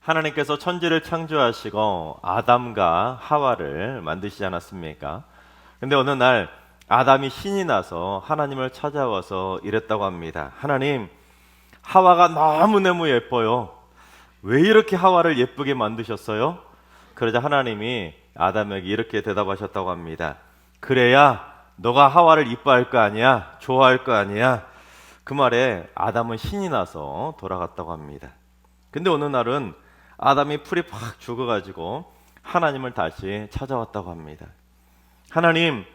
하나님께서 천지를 창조하시고 아담과 하와를 만드시지 않았습니까? 근데 어느 날 아담이 신이 나서 하나님을 찾아와서 이랬다고 합니다. 하나님, 하와가 너무너무 예뻐요. 왜 이렇게 하와를 예쁘게 만드셨어요? 그러자 하나님이 아담에게 이렇게 대답하셨다고 합니다. 그래야 너가 하와를 이뻐할 거 아니야? 좋아할 거 아니야? 그 말에 아담은 신이 나서 돌아갔다고 합니다. 근데 어느 날은 아담이 풀이 팍 죽어가지고 하나님을 다시 찾아왔다고 합니다. 하나님,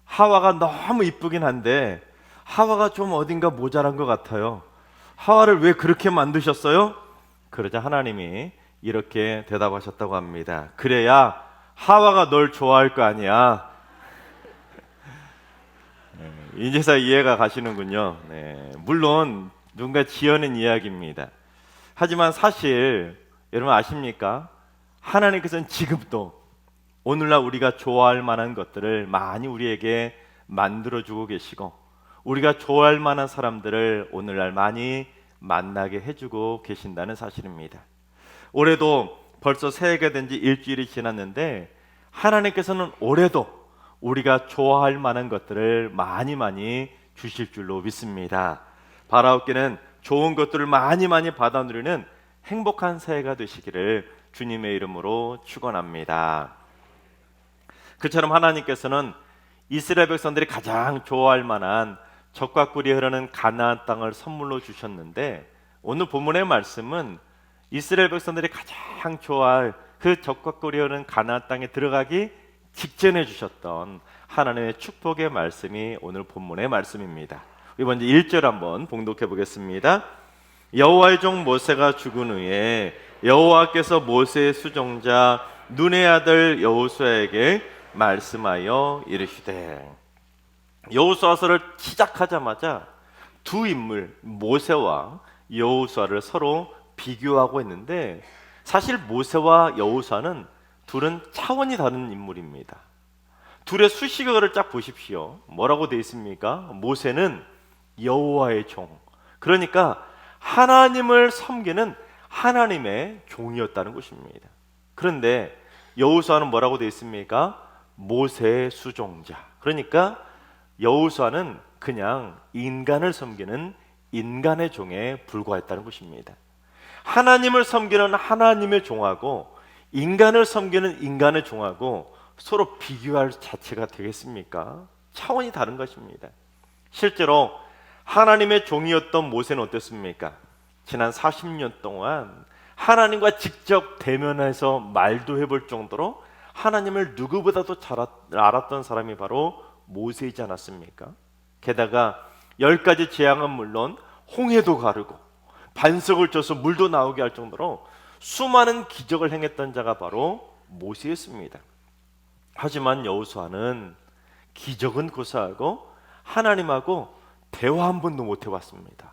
하와가 너무 이쁘긴 한데 하와가 좀 어딘가 모자란 것 같아요. 하와를 왜 그렇게 만드셨어요? 그러자 하나님이 이렇게 대답하셨다고 합니다. 그래야 하와가 널 좋아할 거 아니야. 이제서 이해가 가시는군요. 네, 물론 누군가 지어낸 이야기입니다. 하지만 사실 여러분 아십니까? 하나님께서는 지금도 오늘날 우리가 좋아할 만한 것들을 많이 우리에게 만들어주고 계시고 우리가 좋아할 만한 사람들을 오늘날 많이 만나게 해주고 계신다는 사실입니다. 올해도 벌써 새해가 된 지 일주일이 지났는데 하나님께서는 올해도 우리가 좋아할 만한 것들을 많이 주실 줄로 믿습니다. 바라옵기는 좋은 것들을 많이 받아 누리는 행복한 새해가 되시기를 주님의 이름으로 축원합니다. 그처럼 하나님께서는 이스라엘 백성들이 가장 좋아할 만한 젖과 꿀이 흐르는 가나안 땅을 선물로 주셨는데 오늘 본문의 말씀은 이스라엘 백성들이 가장 좋아할 그 젖과 꿀이 흐르는 가나안 땅에 들어가기 직전에 주셨던 하나님의 축복의 말씀이 오늘 본문의 말씀입니다. 이번 1절 한번 봉독해 보겠습니다. 여호와의 종 모세가 죽은 후에 여호와께서 모세의 수종자 눈의 아들 여호수아에게 말씀하여 이르시되, 여호수아서를 시작하자마자 두 인물 모세와 여호수아를 서로 비교하고 있는데 사실 모세와 여호수아는 둘은 차원이 다른 인물입니다. 둘의 수식어를 쫙 보십시오. 뭐라고 되어 있습니까? 모세는 여호와의 종, 그러니까 하나님을 섬기는 하나님의 종이었다는 것입니다. 그런데 여호수아는 뭐라고 되어 있습니까? 모세의 수종자, 그러니까 여호수아는 그냥 인간을 섬기는 인간의 종에 불과했다는 것입니다. 하나님을 섬기는 하나님의 종하고 인간을 섬기는 인간의 종하고 서로 비교할 자체가 되겠습니까? 차원이 다른 것입니다. 실제로 하나님의 종이었던 모세는 어땠습니까? 지난 40년 동안 하나님과 직접 대면해서 말도 해볼 정도로 하나님을 누구보다도 잘 알았던 사람이 바로 모세이지 않았습니까? 게다가 10가지 재앙은 물론 홍해도 가르고 반석을 쳐서 물도 나오게 할 정도로 수많은 기적을 행했던 자가 바로 모세였습니다. 하지만 여호수아는 기적은 고사하고 하나님하고 대화 한 번도 못 해봤습니다.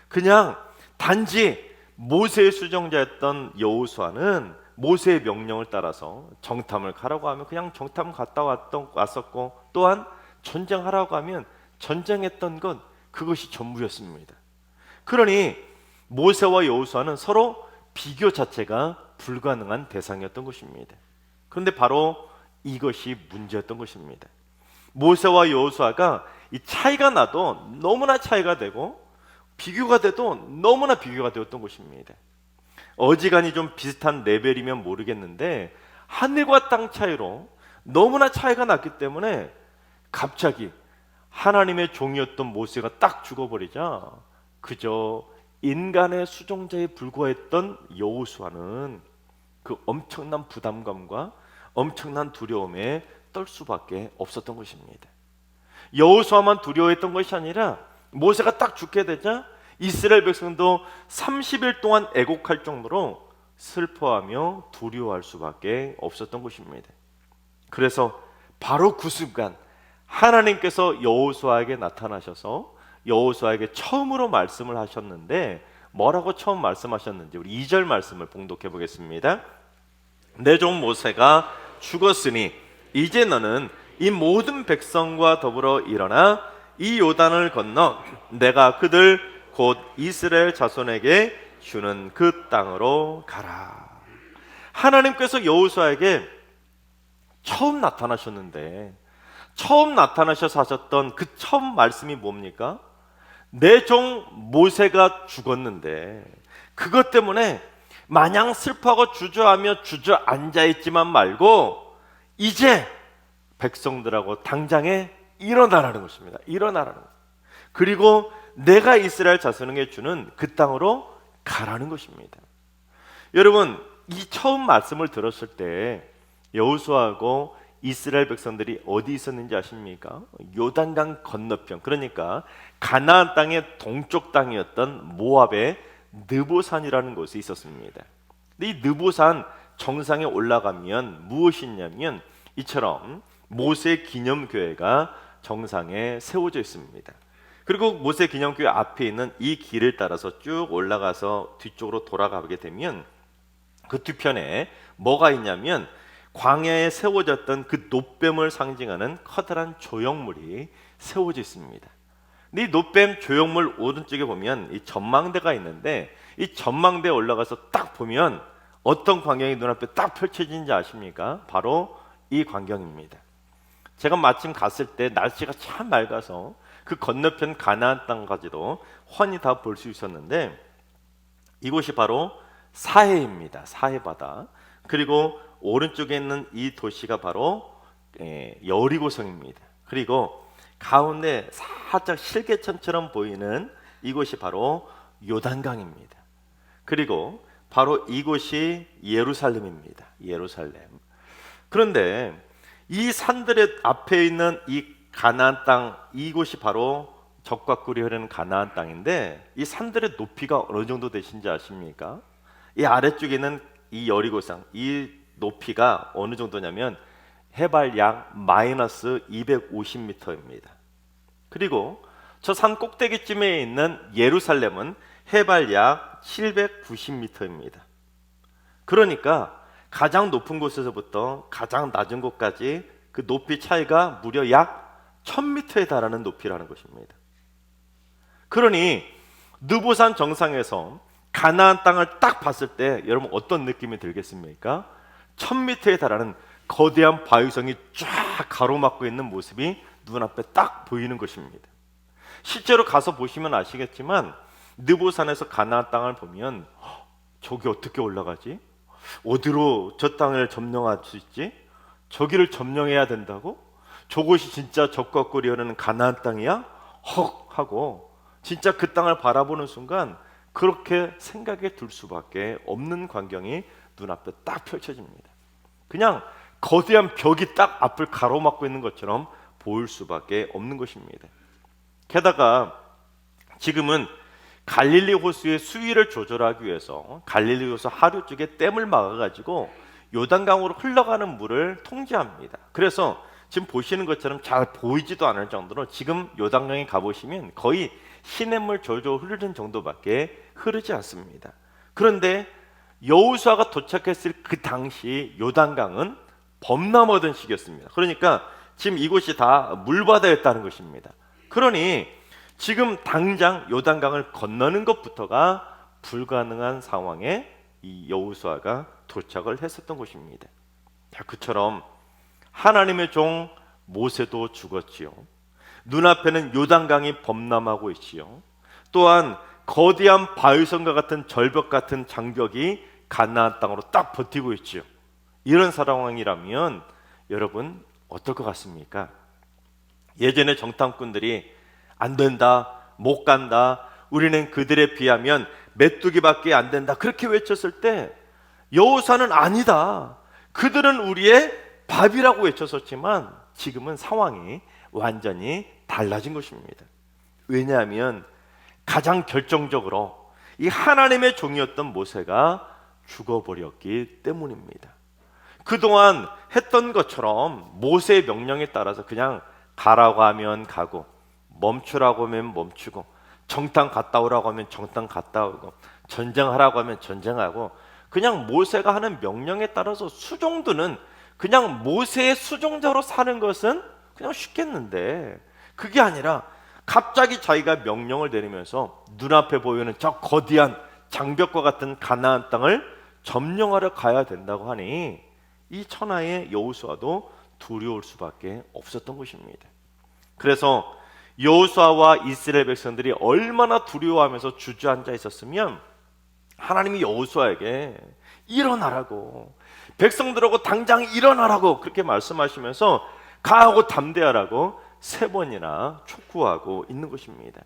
그냥 단지 모세의 수종자였던 여호수아는 모세의 명령을 따라서 정탐을 가라고 하면 그냥 정탐 갔다 왔었고, 또한 전쟁하라고 하면 전쟁했던 것, 그것이 전부였습니다. 그러니 모세와 여호수아는 서로 비교 자체가 불가능한 대상이었던 것입니다. 그런데 바로 이것이 문제였던 것입니다. 모세와 여호수아가 이 차이가 나도 너무나 차이가 되고 비교가 돼도 너무나 비교가 되었던 것입니다. 어지간히 좀 비슷한 레벨이면 모르겠는데 하늘과 땅 차이로 너무나 차이가 났기 때문에 갑자기 하나님의 종이었던 모세가 딱 죽어버리자 그저 인간의 수종자에 불과했던 여호수아는 그 엄청난 부담감과 엄청난 두려움에 떨 수밖에 없었던 것입니다. 여호수아만 두려워했던 것이 아니라 모세가 딱 죽게 되자 이스라엘 백성도 30일 동안 애곡할 정도로 슬퍼하며 두려워할 수밖에 없었던 것입니다. 그래서 바로 그 순간 하나님께서 여호수아에게 나타나셔서 여호수아에게 처음으로 말씀을 하셨는데 뭐라고 처음 말씀하셨는지 우리 2절 말씀을 봉독해 보겠습니다. 내 종 모세가 죽었으니 이제 너는 이 모든 백성과 더불어 일어나 이 요단을 건너 내가 그들 곧 이스라엘 자손에게 주는 그 땅으로 가라. 하나님께서 여호수아에게 처음 나타나셨는데, 처음 나타나셔서 하셨던 그 처음 말씀이 뭡니까? 내 종 모세가 죽었는데 그것 때문에 마냥 슬퍼하고 주저하며 주저앉아 있지만 말고 이제 백성들하고 당장에 일어나라는 것입니다. 일어나라는 것. 그리고 내가 이스라엘 자손에게 주는 그 땅으로 가라는 것입니다. 여러분, 이 처음 말씀을 들었을 때 여호수아하고 이스라엘 백성들이 어디 있었는지 아십니까? 요단강 건너편, 그러니까 가나안 땅의 동쪽 땅이었던 모압의 느보산이라는 곳에 있었습니다. 근데 이 느보산 정상에 올라가면 무엇이 있냐면 이처럼 모세 기념교회가 정상에 세워져 있습니다. 그리고 모세 기념교회 앞에 있는 이 길을 따라서 쭉 올라가서 뒤쪽으로 돌아가게 되면 그 뒤편에 뭐가 있냐면 광야에 세워졌던 그 놋뱀을 상징하는 커다란 조형물이 세워져 있습니다. 근데 이 놋뱀 조형물 오른쪽에 보면 이 전망대가 있는데 이 전망대에 올라가서 딱 보면 어떤 광경이 눈앞에 딱 펼쳐지는지 아십니까? 바로 이 광경입니다. 제가 마침 갔을 때 날씨가 참 맑아서 그 건너편 가나안 땅까지도 훤히 다 볼 수 있었는데 이곳이 바로 사해입니다. 사해바다. 그리고 오른쪽에 있는 이 도시가 바로 여리고성입니다. 그리고 가운데 살짝 실개천처럼 보이는 이곳이 바로 요단강입니다. 그리고 바로 이곳이 예루살렘입니다. 예루살렘. 그런데 이 산들의 앞에 있는 이 가나안 땅, 이곳이 바로 적과 꿀이 흐르는 가나안 땅인데 이 산들의 높이가 어느 정도 되신지 아십니까? 이 아래쪽에 있는 이 여리고성, 이 높이가 어느 정도냐면 해발 약 마이너스 250m입니다. 그리고 저 산 꼭대기쯤에 있는 예루살렘은 해발 약 790m입니다. 그러니까 가장 높은 곳에서부터 가장 낮은 곳까지 그 높이 차이가 무려 약 1000m에 달하는 높이라는 것입니다. 그러니 느보산 정상에서 가나안 땅을 딱 봤을 때 여러분 어떤 느낌이 들겠습니까? 1000m에 달하는 거대한 바위성이 쫙 가로막고 있는 모습이 눈앞에 딱 보이는 것입니다. 실제로 가서 보시면 아시겠지만 느보산에서 가나안 땅을 보면 저기 어떻게 올라가지? 어디로 저 땅을 점령할 수 있지? 저기를 점령해야 된다고? 저곳이 진짜 적과 꿀이 흐르는 가나안 땅이야? 헉 하고 진짜 그 땅을 바라보는 순간 그렇게 생각에 들 수밖에 없는 광경이 눈앞에 딱 펼쳐집니다. 그냥 거대한 벽이 딱 앞을 가로막고 있는 것처럼 보일 수밖에 없는 것입니다. 게다가 지금은 갈릴리 호수의 수위를 조절하기 위해서 갈릴리 호수 하류 쪽에 댐을 막아가지고 요단강으로 흘러가는 물을 통제합니다. 그래서 지금 보시는 것처럼 잘 보이지도 않을 정도로 지금 요단강에 가보시면 거의 시냇물 졸졸 흐르는 정도밖에 흐르지 않습니다. 그런데 여호수아가 도착했을 그 당시 요단강은 범람하던 시기였습니다. 그러니까 지금 이곳이 다 물바다였다는 것입니다. 그러니 지금 당장 요단강을 건너는 것부터가 불가능한 상황에 이 여호수아가 도착을 했었던 것입니다. 자, 그처럼 하나님의 종 모세도 죽었지요. 눈앞에는 요단강이 범람하고 있지요. 또한 거대한 바위성과 같은 절벽 같은 장벽이 가나안 땅으로 딱 버티고 있지요. 이런 상황이라면 여러분 어떨 것 같습니까? 예전에 정탐꾼들이 안 된다, 못 간다, 우리는 그들에 비하면 메뚜기밖에 안 된다 그렇게 외쳤을 때 여호수아는 아니다, 그들은 우리의 밥이라고 외쳤었지만 지금은 상황이 완전히 달라진 것입니다. 왜냐하면 가장 결정적으로 이 하나님의 종이었던 모세가 죽어버렸기 때문입니다. 그동안 했던 것처럼 모세의 명령에 따라서 그냥 가라고 하면 가고 멈추라고 하면 멈추고 정탐 갔다 오라고 하면 정탐 갔다 오고 전쟁하라고 하면 전쟁하고 그냥 모세가 하는 명령에 따라서 수종드는 그냥 모세의 수종자로 사는 것은 그냥 쉽겠는데 그게 아니라 갑자기 자기가 명령을 내리면서 눈앞에 보이는 저 거대한 장벽과 같은 가나안 땅을 점령하러 가야 된다고 하니 이 천하의 여호수아도 두려울 수밖에 없었던 것입니다. 그래서 여호수아와 이스라엘 백성들이 얼마나 두려워하면서 주저앉아 있었으면 하나님이 여호수아에게 일어나라고, 백성들하고 당장 일어나라고 그렇게 말씀하시면서 강하고 담대하라고 3번이나 촉구하고 있는 것입니다.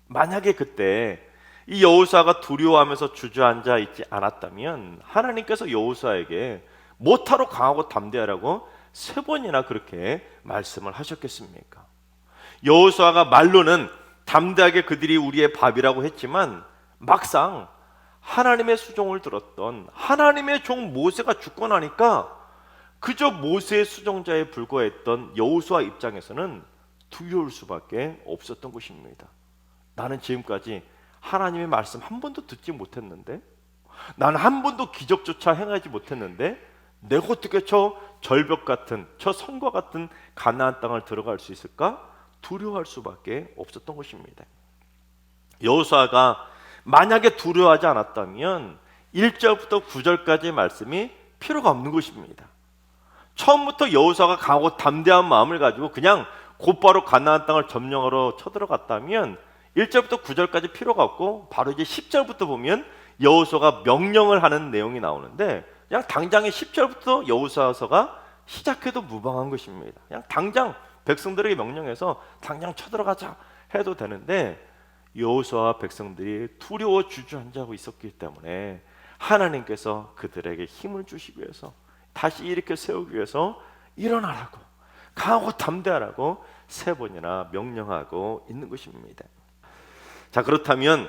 만약에 그때 이 여호수아가 두려워하면서 주저앉아 있지 않았다면 하나님께서 여호수아에게 못하러 강하고 담대하라고 3번이나 그렇게 말씀을 하셨겠습니까? 여호수아가 말로는 담대하게 그들이 우리의 밥이라고 했지만 막상 하나님의 수종을 들었던 하나님의 종 모세가 죽고 나니까 그저 모세의 수종자에 불과했던 여호수아 입장에서는 두려울 수밖에 없었던 것입니다. 나는 지금까지 하나님의 말씀 한 번도 듣지 못했는데, 나는 한 번도 기적조차 행하지 못했는데 내가 어떻게 저 절벽 같은, 저 성과 같은 가나안 땅을 들어갈 수 있을까? 두려워할 수밖에 없었던 것입니다. 여호수아가 만약에 두려워하지 않았다면 1절부터 9절까지의 말씀이 필요가 없는 것입니다. 처음부터 여호수아가 강하고 담대한 마음을 가지고 그냥 곧바로 가나안 땅을 점령하러 쳐들어갔다면 1절부터 9절까지 필요가 없고 바로 이제 10절부터 보면 여호수아가 명령을 하는 내용이 나오는데 그냥 당장에 10절부터 여호수아서가 시작해도 무방한 것입니다. 그냥 당장 백성들에게 명령해서 당장 쳐들어가자 해도 되는데 여호수아와 백성들이 두려워 주저앉아 있었기 때문에 하나님께서 그들에게 힘을 주시기 위해서, 다시 일으켜 세우기 위해서 일어나라고, 강하고 담대하라고 3번이나 명령하고 있는 것입니다. 자, 그렇다면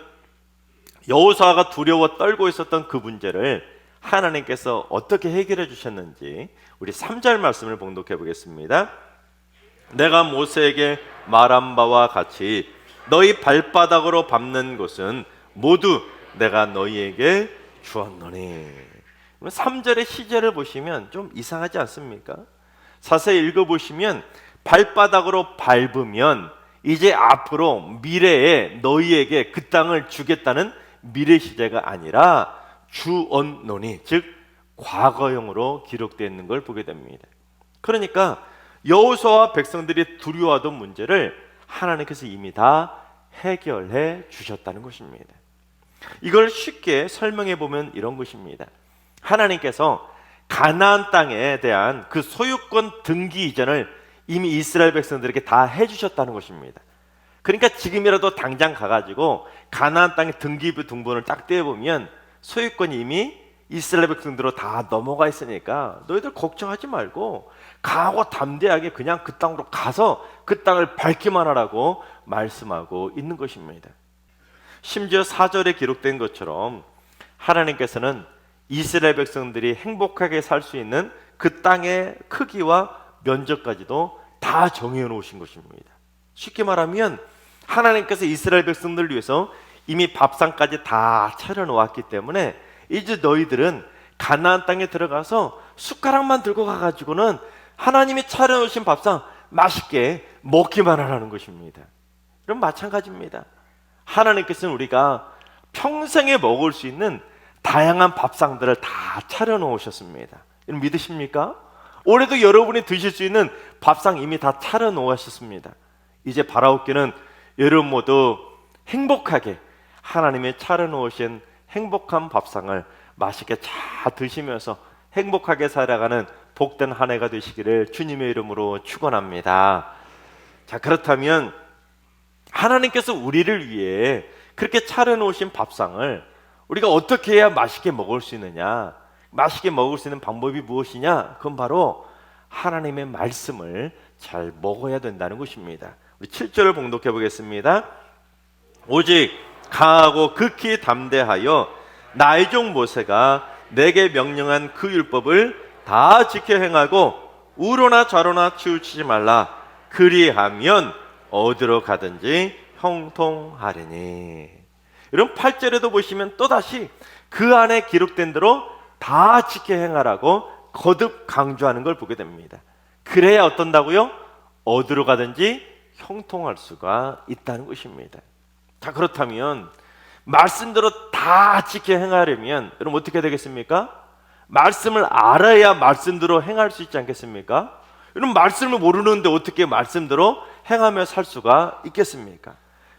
여호수아가 두려워 떨고 있었던 그 문제를 하나님께서 어떻게 해결해 주셨는지 우리 3절 말씀을 봉독해 보겠습니다. 내가 모세에게 말한 바와 같이 너희 발바닥으로 밟는 곳은 모두 내가 너희에게 주었노니. 3절의 시제를 보시면 좀 이상하지 않습니까? 자세히 읽어보시면 발바닥으로 밟으면 이제 앞으로 미래에 너희에게 그 땅을 주겠다는 미래 시제가 아니라 주었노니, 즉 과거형으로 기록되어 있는 걸 보게 됩니다. 그러니까 여호수아와 백성들이 두려워하던 문제를 하나님께서 이미 다 해결해 주셨다는 것입니다. 이걸 쉽게 설명해 보면 이런 것입니다. 하나님께서 가나안 땅에 대한 그 소유권 등기 이전을 이미 이스라엘 백성들에게 다 해주셨다는 것입니다. 그러니까 지금이라도 당장 가가지고 가나안 땅의 등기부 등본을 딱 떼어보면 소유권이 이미 이스라엘 백성들로 다 넘어가 있으니까 너희들 걱정하지 말고 강하고 담대하게 그냥 그 땅으로 가서 그 땅을 밟기만 하라고 말씀하고 있는 것입니다. 심지어 4절에 기록된 것처럼 하나님께서는 이스라엘 백성들이 행복하게 살 수 있는 그 땅의 크기와 면적까지도 다 정해 놓으신 것입니다. 쉽게 말하면 하나님께서 이스라엘 백성들을 위해서 이미 밥상까지 다 차려 놓았기 때문에 이제 너희들은 가나안 땅에 들어가서 숟가락만 들고 가가지고는 하나님이 차려 놓으신 밥상 맛있게 먹기만 하라는 것입니다. 그럼 마찬가지입니다. 하나님께서는 우리가 평생에 먹을 수 있는 다양한 밥상들을 다 차려 놓으셨습니다. 여러분 믿으십니까? 올해도 여러분이 드실 수 있는 밥상 이미 다 차려 놓으셨습니다. 이제 바라옵기는 여러분 모두 행복하게 하나님의 차려 놓으신 행복한 밥상을 맛있게 잘 드시면서 행복하게 살아가는 복된 한 해가 되시기를 주님의 이름으로 축원합니다. 자, 그렇다면 하나님께서 우리를 위해 그렇게 차려놓으신 밥상을 우리가 어떻게 해야 맛있게 먹을 수 있느냐, 맛있게 먹을 수 있는 방법이 무엇이냐? 그건 바로 하나님의 말씀을 잘 먹어야 된다는 것입니다. 우리 7절을 봉독해 보겠습니다. 오직 강하고 극히 담대하여 나의 종 모세가 내게 명령한 그 율법을 다 지켜 행하고 우로나 좌로나 치우치지 말라. 그리하면 어디로 가든지 형통하리니. 여러분 8절에도 보시면 또다시 그 안에 기록된 대로 다 지켜 행하라고 거듭 강조하는 걸 보게 됩니다. 그래야 어떤다고요? 어디로 가든지 형통할 수가 있다는 것입니다. 자, 그렇다면 말씀대로 다 지켜 행하려면 여러분 어떻게 되겠습니까? 말씀을 알아야 말씀대로 행할 수 있지 않겠습니까? 여러분 말씀을 모르는데 어떻게 말씀대로 행하며 살 수가 있겠습니까?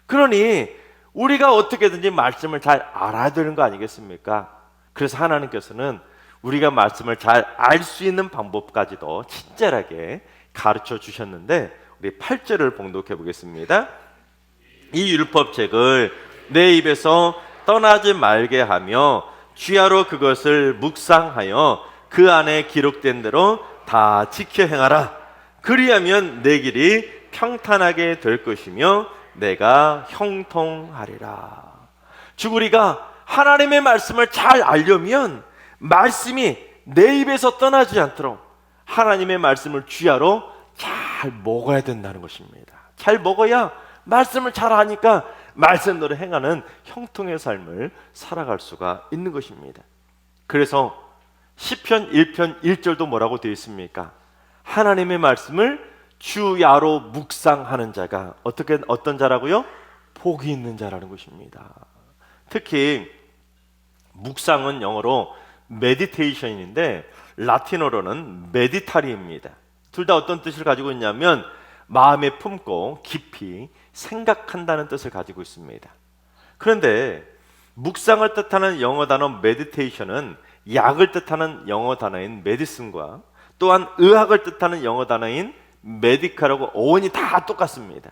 그러니 우리가 어떻게든지 말씀을 잘 알아야 되는 거 아니겠습니까? 그래서 하나님께서는 우리가 말씀을 잘 알 수 있는 방법까지도 친절하게 가르쳐 주셨는데 우리 8절을 봉독해 보겠습니다. 이 율법책을 내 입에서 떠나지 말게 하며 주야로 그것을 묵상하여 그 안에 기록된 대로 다 지켜 행하라. 그리하면 내 길이 평탄하게 될 것이며 내가 형통하리라. 즉 우리가 하나님의 말씀을 잘 알려면 말씀이 내 입에서 떠나지 않도록 하나님의 말씀을 주야로 잘 먹어야 된다는 것입니다. 잘 먹어야 말씀을 잘 아니까 말씀대로 행하는 형통의 삶을 살아갈 수가 있는 것입니다. 그래서 시편 1편 1절도 뭐라고 되어 있습니까? 하나님의 말씀을 주야로 묵상하는 자가 어떤 자라고요? 복이 있는 자라는 것입니다. 특히 묵상은 영어로 메디테이션인데 라틴어로는 메디타리입니다. 둘 다 어떤 뜻을 가지고 있냐면 마음에 품고 깊이 생각한다는 뜻을 가지고 있습니다. 그런데 묵상을 뜻하는 영어 단어 메디테이션은 약을 뜻하는 영어 단어인 메디슨과 또한 의학을 뜻하는 영어 단어인 메디카라고 어원이 다 똑같습니다.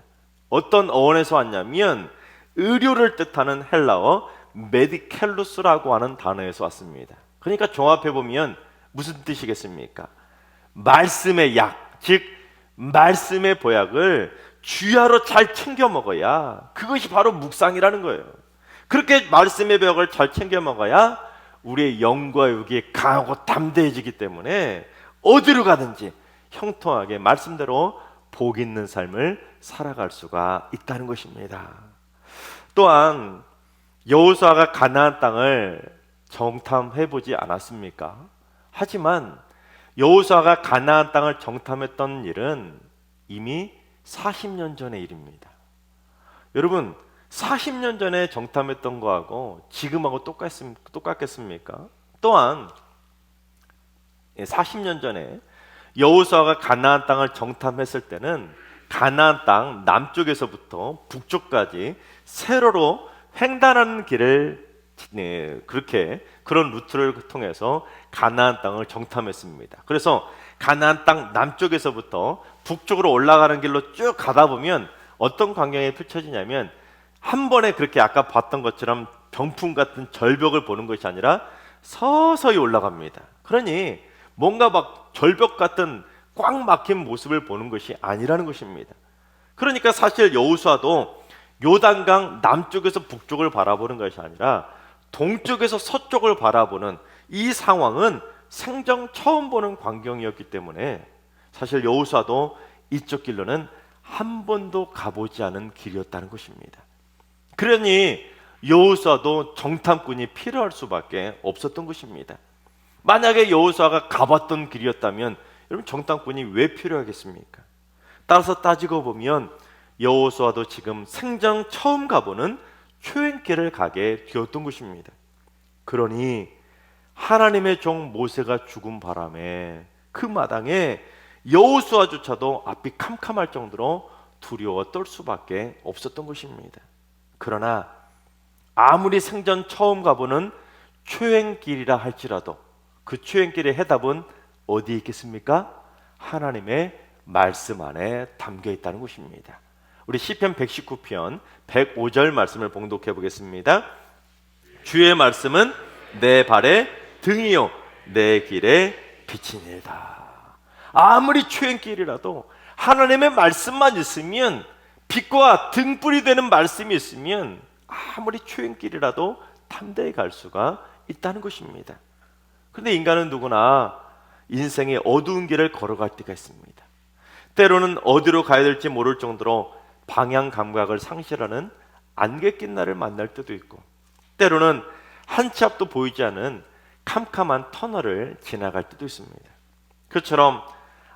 어떤 어원에서 왔냐면 의료를 뜻하는 헬라어 메디켈루스라고 하는 단어에서 왔습니다. 그러니까 종합해보면 무슨 뜻이겠습니까? 말씀의 약, 즉 말씀의 보약을 주야로 잘 챙겨 먹어야 그것이 바로 묵상이라는 거예요. 그렇게 말씀의 보약을 잘 챙겨 먹어야 우리의 영과 육이 강하고 담대해지기 때문에 어디로 가든지 형통하게 말씀대로 복 있는 삶을 살아갈 수가 있다는 것입니다. 또한 여호수아가 가나안 땅을 정탐해 보지 않았습니까? 하지만 여호수아가 가나안 땅을 정탐했던 일은 이미 40년 전의 일입니다. 여러분 40년 전에 정탐했던 거하고 지금하고 똑같겠습니까? 또한 40년 전에 여호수아가 가나안 땅을 정탐했을 때는 가나안 땅 남쪽에서부터 북쪽까지 세로로 횡단하는 길을 그런 루트를 통해서 가나안 땅을 정탐했습니다. 그래서 가나안 땅 남쪽에서부터 북쪽으로 올라가는 길로 쭉 가다 보면 어떤 광경이 펼쳐지냐면 한 번에 그렇게 아까 봤던 것처럼 병풍 같은 절벽을 보는 것이 아니라 서서히 올라갑니다. 그러니 뭔가 막 절벽 같은 꽉 막힌 모습을 보는 것이 아니라는 것입니다. 그러니까 사실 여호수아도 요단강 남쪽에서 북쪽을 바라보는 것이 아니라 동쪽에서 서쪽을 바라보는 이 상황은 생전 처음 보는 광경이었기 때문에 사실 여호수아도 이쪽 길로는 한 번도 가보지 않은 길이었다는 것입니다. 그러니 여호수아도 정탐꾼이 필요할 수밖에 없었던 것입니다. 만약에 여호수아가 가봤던 길이었다면 여러분 정탐꾼이 왜 필요하겠습니까? 따라서 따지고 보면 여호수아도 지금 생전 처음 가보는 초행길을 가게 되었던 것입니다. 그러니 하나님의 종 모세가 죽은 바람에 그 마당에 여호수아조차도 앞이 캄캄할 정도로 두려워 떨 수밖에 없었던 것입니다. 그러나 아무리 생전 처음 가보는 초행길이라 할지라도 그 초행길의 해답은 어디에 있겠습니까? 하나님의 말씀 안에 담겨 있다는 것입니다. 우리 시편 119편 105절 말씀을 봉독해 보겠습니다. 주의 말씀은 내 발의 등이요 내 길의 빛이니이다. 아무리 초행길이라도 하나님의 말씀만 있으면, 빛과 등불이 되는 말씀이 있으면 아무리 초행길이라도 담대히 갈 수가 있다는 것입니다. 그런데 인간은 누구나 인생의 어두운 길을 걸어갈 때가 있습니다. 때로는 어디로 가야 될지 모를 정도로 방향 감각을 상실하는 안개 낀 날을 만날 때도 있고, 때로는 한 치 앞도 보이지 않은 캄캄한 터널을 지나갈 때도 있습니다. 그처럼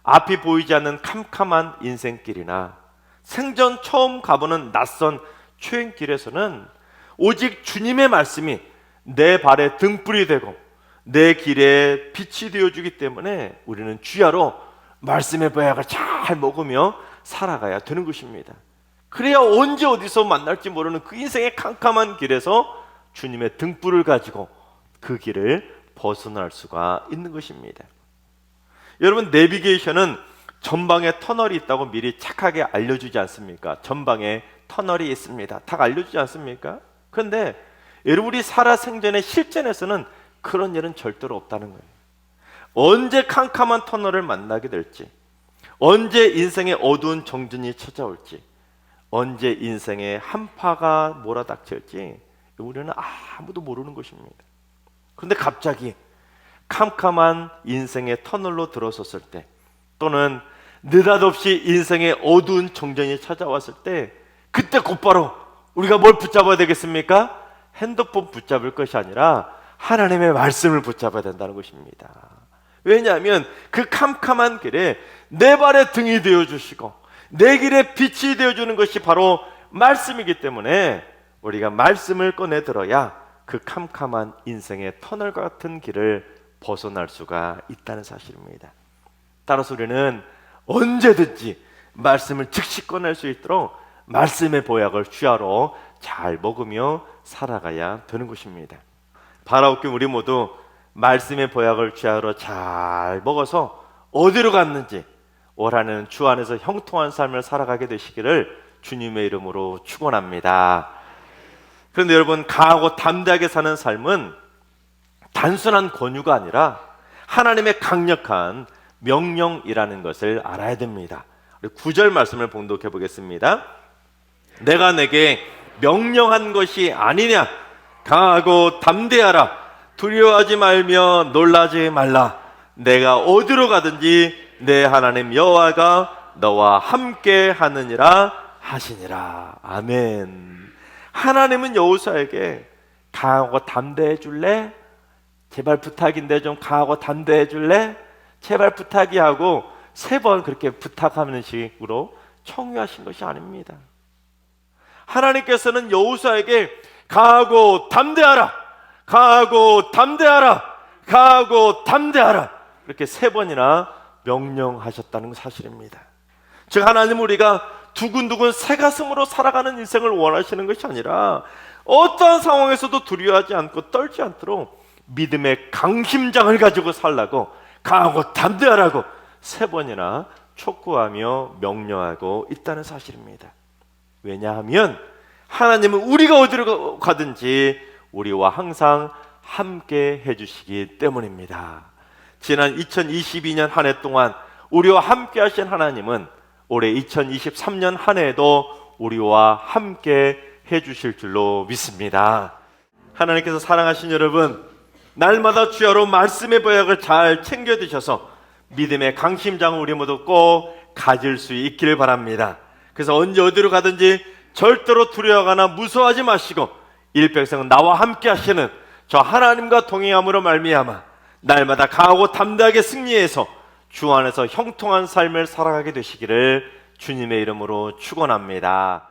앞이 보이지 않는 캄캄한 인생길이나 생전 처음 가보는 낯선 초행길에서는 오직 주님의 말씀이 내 발에 등불이 되고 내 길에 빛이 되어주기 때문에 우리는 주야로 말씀의 보약을 잘 먹으며 살아가야 되는 것입니다. 그래야 언제 어디서 만날지 모르는 그 인생의 캄캄한 길에서 주님의 등불을 가지고 그 길을 벗어날 수가 있는 것입니다. 여러분, 내비게이션은 전방에 터널이 있다고 미리 착하게 알려주지 않습니까? 전방에 터널이 있습니다. 다 알려주지 않습니까? 그런데 여러분, 우리 살아생전의 실전에서는 그런 일은 절대로 없다는 거예요. 언제 캄캄한 터널을 만나게 될지, 언제 인생의 어두운 정전이 찾아올지, 언제 인생의 한파가 몰아닥칠지 우리는 아무도 모르는 것입니다. 그런데 갑자기 캄캄한 인생의 터널로 들어섰을 때, 또는 느닷없이 인생의 어두운 정전이 찾아왔을 때, 그때 곧바로 우리가 뭘 붙잡아야 되겠습니까? 핸드폰 붙잡을 것이 아니라 하나님의 말씀을 붙잡아야 된다는 것입니다. 왜냐하면 그 캄캄한 길에 내 발에 등이 되어주시고 내 길에 빛이 되어주는 것이 바로 말씀이기 때문에 우리가 말씀을 꺼내 들어야 그 캄캄한 인생의 터널 같은 길을 벗어날 수가 있다는 사실입니다. 따라서 우리는 언제든지 말씀을 즉시 꺼낼 수 있도록 말씀의 보약을 주야로 잘 먹으며 살아가야 되는 것입니다. 바라옵긴 우리 모두 말씀의 보약을 주야로 잘 먹어서 어디로 갔는지 올 한해는 주 안에서 형통한 삶을 살아가게 되시기를 주님의 이름으로 축원합니다. 그런데 여러분, 강하고 담대하게 사는 삶은 단순한 권유가 아니라 하나님의 강력한 명령이라는 것을 알아야 됩니다. 9절 말씀을 봉독해 보겠습니다. 내가 내게 명령한 것이 아니냐? 강하고 담대하라. 두려워하지 말며 놀라지 말라. 내가 어디로 가든지 내 하나님 여호와가 너와 함께 하느니라 하시니라. 아멘. 하나님은 여호수아에게 강하고 담대해 줄래? 제발 부탁인데 좀 강하고 담대해 줄래? 제발 부탁이 하고 3번 그렇게 부탁하는 식으로 청유하신 것이 아닙니다. 하나님께서는 여호수아에게 강하고 담대하라, 강하고 담대하라, 강하고 담대하라, 이렇게 3번이나 명령하셨다는 사실입니다. 즉, 하나님은 우리가 두근두근 새가슴으로 살아가는 인생을 원하시는 것이 아니라 어떠한 상황에서도 두려워하지 않고 떨지 않도록 믿음의 강심장을 가지고 살라고 강하고 담대하라고 3번이나 촉구하며 명령하고 있다는 사실입니다. 왜냐하면 하나님은 우리가 어디로 가든지 우리와 항상 함께 해주시기 때문입니다. 지난 2022년 한 해 동안 우리와 함께 하신 하나님은 올해 2023년 한 해에도 우리와 함께 해주실 줄로 믿습니다. 하나님께서 사랑하신 여러분, 날마다 주야로 말씀의 보약을 잘 챙겨 드셔서 믿음의 강심장을 우리 모두 꼭 가질 수 있기를 바랍니다. 그래서 언제 어디로 가든지 절대로 두려워하거나 무서워하지 마시고 일평생 나와 함께 하시는 저 하나님과 동행함으로 말미암아 날마다 강하고 담대하게 승리해서 주 안에서 형통한 삶을 살아가게 되시기를 주님의 이름으로 축원합니다.